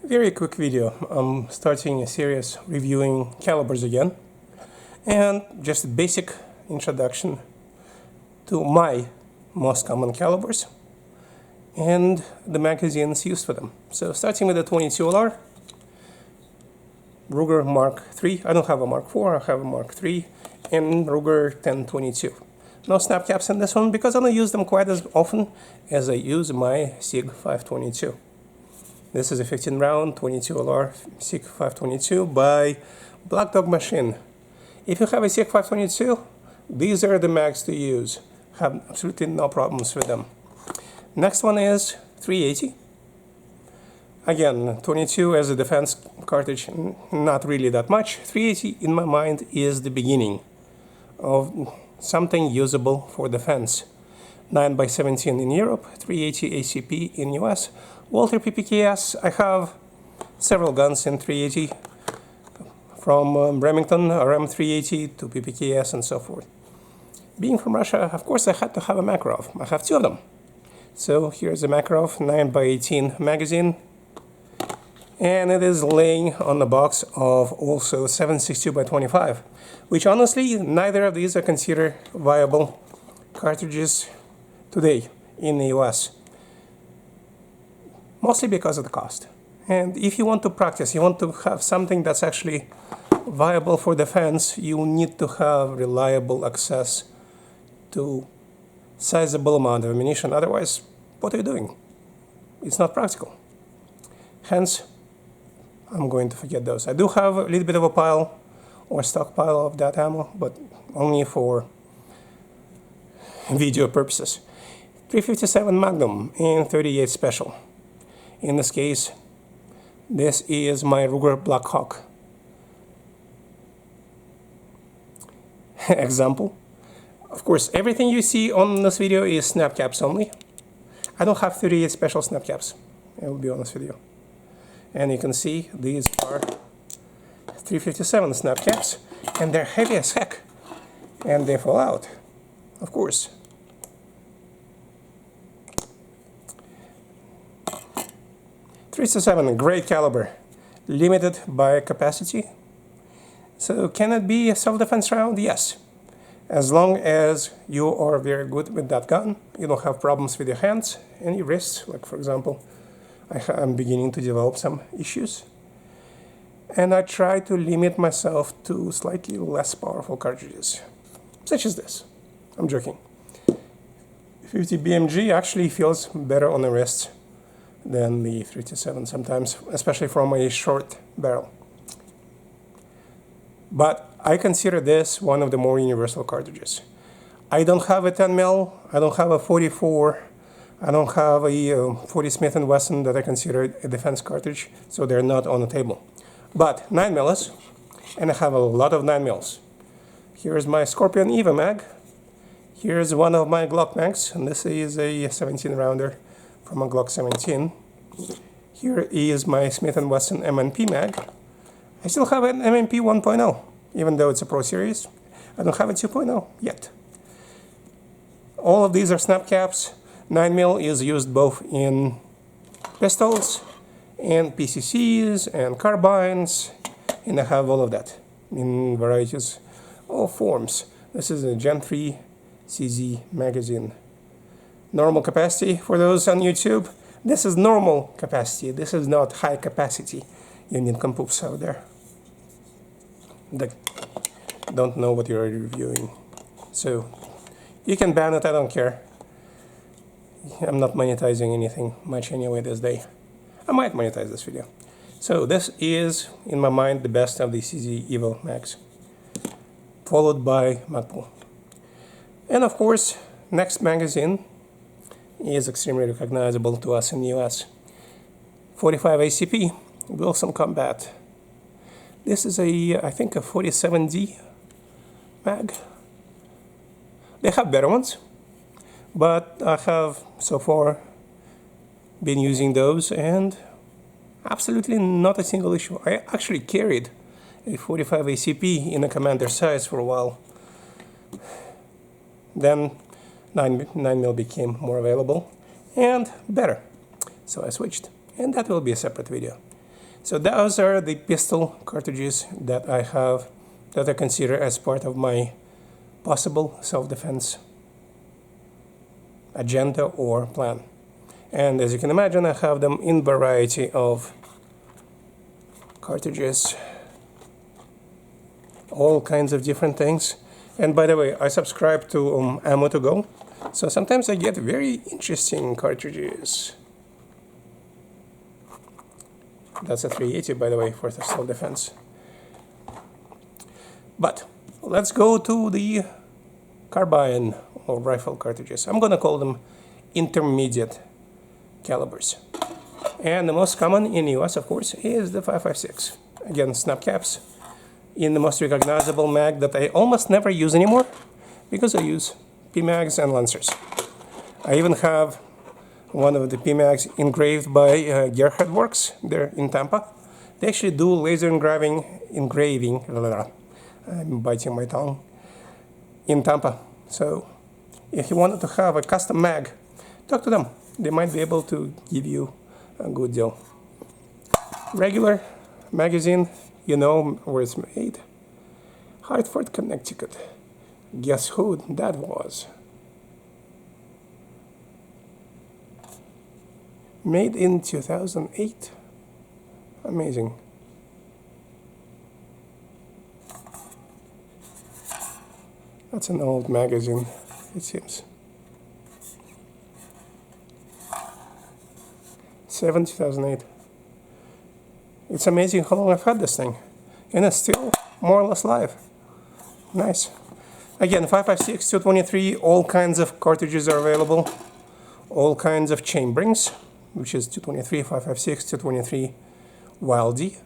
Very quick video. I'm starting a series reviewing calibers again, and just a basic introduction to my most common calibers and the magazines used for them. So starting with the 22 LR, Ruger Mark III. I don't have a Mark IV, I have a Mark III, and Ruger 1022. No snap caps in this one because I don't use them quite as often as I use my SIG 522. This is a 15 round 22 LR SIG 522 by Black Dog Machine. If you have a SIG 522, these are the mags to use. Have absolutely no problems with them. Next one is 380. Again, 22 as a defense cartridge, not really that much. 380 in my mind is the beginning of something usable for defense. 9x17 in Europe, 380 ACP in US. Walter Ppks, I have several guns in 380, from Remington RM380 to PPKS and so forth. Being from Russia, of course I had to have a Makarov. I have two of them. So here's a Makarov 9x18 magazine, and it is laying on the box of also 7.62x25, which honestly neither of these are considered viable cartridges today in the US. Mostly because of the cost. And if you want to practice, you want to have something that's actually viable for defense, you need to have reliable access to sizable amount of ammunition. Otherwise, what are you doing? It's not practical. Hence, I'm going to forget those. I do have a little bit of a pile or stockpile of that ammo, but only for video purposes. 357 Magnum and 38 Special. In this case, this is my Ruger Black Hawk example. Of course, everything you see on this video is snap caps only. I don't have 38 Special snap caps, I will be honest with you. And you can see these are 357 snap caps, and they're heavy as heck, and they fall out, of course. .357, great caliber, limited by capacity. So can it be a self-defense round? Yes. As long as you are very good with that gun, you don't have problems with your hands and your wrists. Like for example, I'm beginning to develop some issues. And I try to limit myself to slightly less powerful cartridges, such as this. I'm joking. 50 BMG actually feels better on the wrists than the 357 sometimes, especially from a short barrel. But I consider this one of the more universal cartridges. I don't have a 10mm, I don't have a 44, I don't have a 40 Smith & Wesson that I consider a defense cartridge, so they're not on the table. But 9mm, and I have a lot of 9mm. Here's my Scorpion Eva mag. Here's one of my Glock mags, and this is a 17 rounder from a Glock 17. Here is my Smith & Wesson MNP mag. I still have an MNP 1.0, even though it's a Pro Series. I don't have a 2.0 yet. All of these are snap caps. 9mm is used both in pistols and PCCs and carbines, and I have all of that in varieties of forms. This is a Gen 3 CZ magazine. Normal capacity for those on YouTube. This is normal capacity. This is not high capacity. You nincompoops out there that don't know what you're reviewing. So you can ban it, I don't care. I'm not monetizing anything much anyway this day. I might monetize this video. So this is, in my mind, the best of the CZ Evo mags, followed by Magpul. And of course, next magazine is extremely recognizable to us in the US. 45 ACP, Wilson Combat. This is I think a 47D mag. They have better ones, but I have so far been using those and absolutely not a single issue. I actually carried a 45 ACP in a commander size for a while. Then 9mm became more available and better, so I switched, and that will be a separate video. So those are the pistol cartridges that I have, that I consider as part of my possible self-defense agenda or plan. And as you can imagine, I have them in variety of cartridges, all kinds of different things. And by the way, I subscribe to Ammo to Go, so sometimes I get very interesting cartridges. That's a 380, by the way, for the self-defense. But let's go to the carbine or rifle cartridges. I'm gonna call them intermediate calibers. And the most common in the US, of course, is the 5.56. Again, snap caps in the most recognizable mag that I almost never use anymore because I use PMags and Lancers. I even have one of the PMags engraved by Gerhard Works there in Tampa. They actually do laser engraving, I'm biting my tongue, in Tampa. So if you wanted to have a custom mag, talk to them. They might be able to give you a good deal. Regular magazine, you know where it's made. Hartford, Connecticut. Guess who that was? Made in 2008. Amazing. That's an old magazine, it seems. 2008. It's amazing how long I've had this thing, and it's still more or less live. Nice. Again, 5.56, 223, all kinds of cartridges are available, all kinds of chamberings, which is 223, 5.56, 223, Wild D.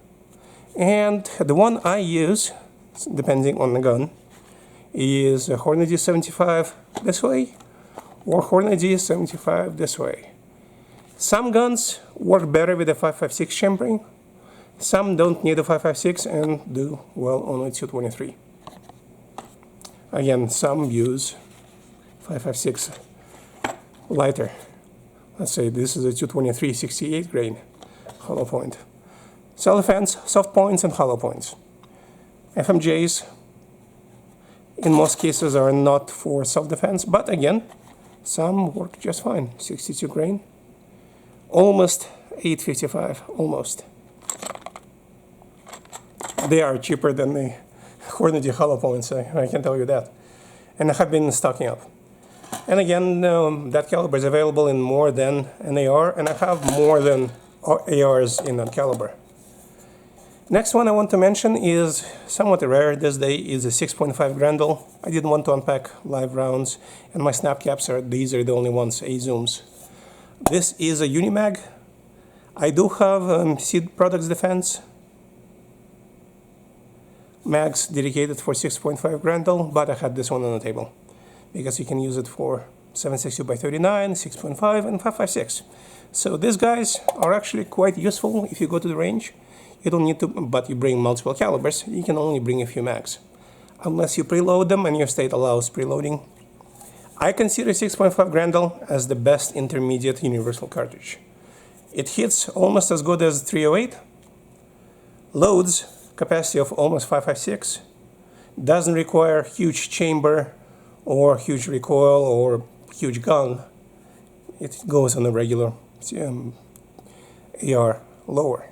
And the one I use, depending on the gun, is a Hornady 75 this way, or Hornady 75 this way. Some guns work better with a 5.56 chambering, some don't need a 5.56 and do well on a 223. Again, some use 5.56 lighter. Let's say this is a 223 68 grain hollow point. Self-defense, soft points and hollow points. FMJs in most cases are not for self-defense, but again, some work just fine. 62 grain, almost 855, almost. They are cheaper than the Hornady hollow points, I can tell you that. And I have been stocking up. And again, that caliber is available in more than an AR, and I have more than ARs in that caliber. Next one I want to mention is somewhat rare this day, is a 6.5 Grendel. I didn't want to unpack live rounds, and my snap caps these are the only ones, A-zooms. This is a Unimag. I do have Seed Products Defense mags dedicated for 6.5 Grendel, but I had this one on the table because you can use it for 7.62x39, 6.5 and 5.56. So these guys are actually quite useful if you go to the range. You don't need to, but you bring multiple calibers, you can only bring a few mags. Unless you preload them and your state allows preloading. I consider 6.5 Grendel as the best intermediate universal cartridge. It hits almost as good as 308, loads capacity of almost 5.56, doesn't require huge chamber or huge recoil or huge gun. It goes on a regular AR lower.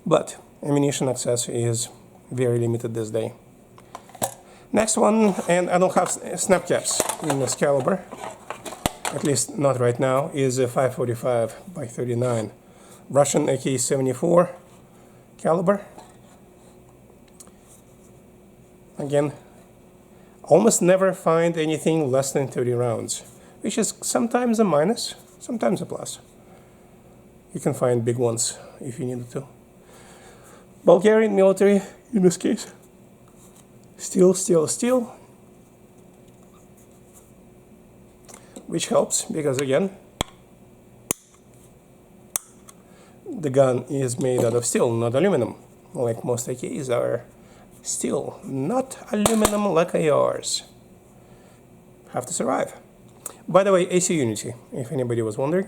But ammunition access is very limited this day. Next one, and I don't have snap caps in this caliber, at least not right now, is a 5.45x39 Russian AK-74 caliber. Again, almost never find anything less than 30 rounds, which is sometimes a minus, sometimes a plus. You can find big ones if you needed to. Bulgarian military, in this case. Steel, steel, steel. Which helps because, again, the gun is made out of steel, not aluminum. Like most AKs are steel, not aluminum like ARs. Have to survive. By the way, AC Unity, if anybody was wondering.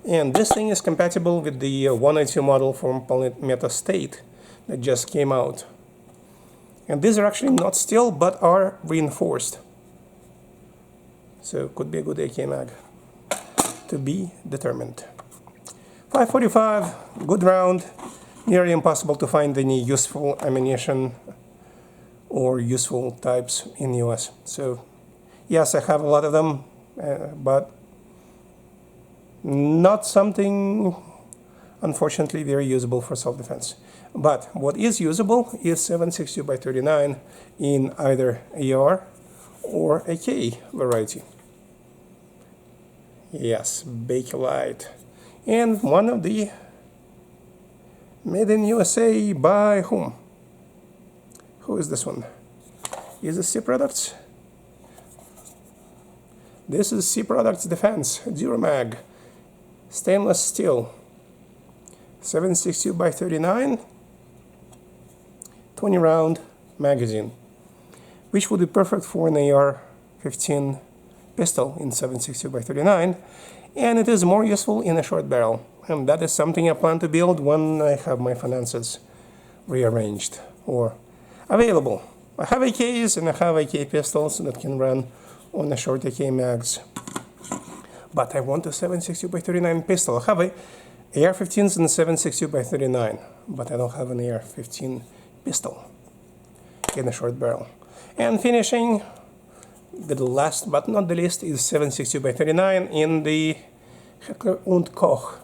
And this thing is compatible with the 192 model from Palmetto State that just came out. And these are actually not steel, but are reinforced. So could be a good AK mag. To be determined. 545, good round. Nearly impossible to find any useful ammunition or useful types in the US. So yes, I have a lot of them, but not something, unfortunately, very usable for self-defense. But what is usable is 7.62 by 39 in either AR or AK variety. Yes, Bakelite. And one of the made in USA by whom? Who is this one? Is this C Products? This is C Products Defense Duromag stainless steel 7.62 by 39 20 round magazine, which would be perfect for an AR-15 pistol in 7.62 by 39, and it is more useful in a short barrel, and that is something I plan to build when I have my finances rearranged or available. I have AKs and I have AK pistols that can run on a short AK mags, but I want a 7.62 by 39 pistol. I have a AR-15s and 7.62 by 39, but I don't have an AR-15 pistol in a short barrel. And finishing, the last but not the least, is 7.62 by 39 in the Heckler & Koch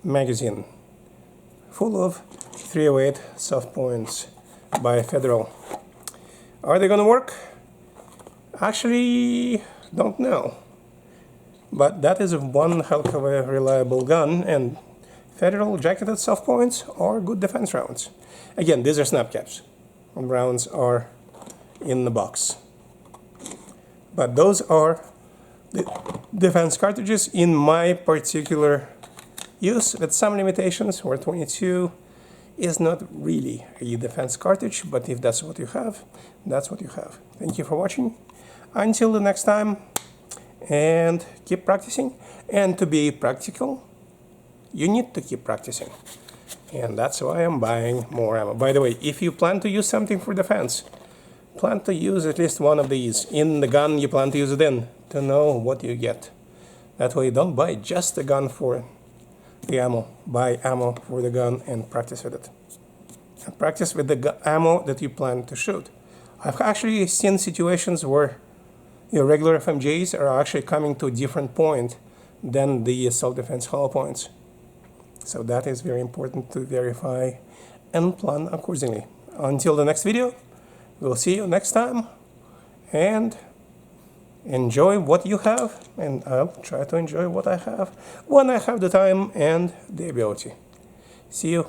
magazine, full of 308 soft points by Federal. Are they gonna work? Actually, don't know. But that is one hell of a reliable gun, and Federal jacketed soft points are good defense rounds. Again, these are snap caps. Rounds are in the box. But those are the defense cartridges in my particular use, with some limitations, where 22 is not really a defense cartridge, but if that's what you have, that's what you have. Thank you for watching. Until the next time, and keep practicing. And to be practical, you need to keep practicing. And that's why I'm buying more ammo. By the way, if you plan to use something for defense, plan to use at least one of these in the gun you plan to use it in, to know what you get. That way you don't buy just the gun for the ammo. Buy ammo for the gun and practice with it. And practice with the ammo that you plan to shoot. I've actually seen situations where your regular FMJs are actually coming to a different point than the self-defense hollow points. So that is very important to verify and plan accordingly. Until the next video, we'll see you next time, and enjoy what you have, and I'll try to enjoy what I have when I have the time and the ability. See you.